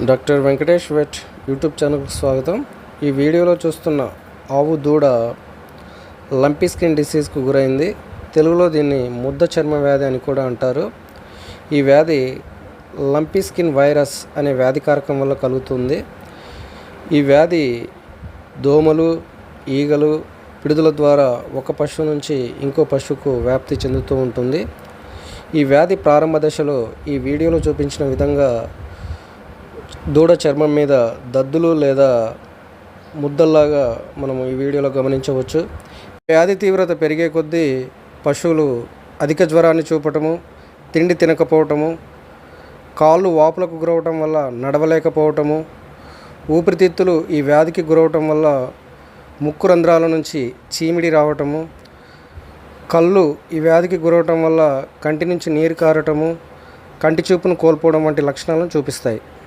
Doctor Venkatesh wet YouTube ఛానల్కి స్వాగతం. ఈ వీడియోలో చూస్తున్న ఆవు దూడ లంపీ స్కిన్ డిసీజ్కు గురైంది. తెలుగులో దీన్ని ముద్ద చర్మ వ్యాధి అని కూడా అంటారు. ఈ వ్యాధి లంపీ స్కిన్ వైరస్ అనే వ్యాధి కారకం వల్ల కలుగుతుంది. ఈ వ్యాధి దోమలు, ఈగలు, పిడుదల ద్వారా ఒక పశువు నుంచి ఇంకో పశువుకు వ్యాప్తి చెందుతూ ఉంటుంది. ఈ వ్యాధి ప్రారంభ దశలో ఈ వీడియోలో చూపించిన విధంగా దూడ చర్మం మీద దద్దులు లేదా ముద్దల్లాగా మనము ఈ వీడియోలో గమనించవచ్చు. వ్యాధి తీవ్రత పెరిగే కొద్దీ పశువులు అధిక జ్వరాన్ని చూపటము, తిండి తినకపోవటము, కాళ్ళు వాపులకు గురవటం వల్ల నడవలేకపోవటము, ఊపిరితిత్తులు ఈ వ్యాధికి గురవటం వల్ల ముక్కు రంధ్రాల నుంచి చీమిడి రావటము, కళ్ళు ఈ వ్యాధికి గురవటం వల్ల కంటి నుంచి నీరు కారటము, కంటి చూపును కోల్పోవడం వంటి లక్షణాలను చూపిస్తాయి.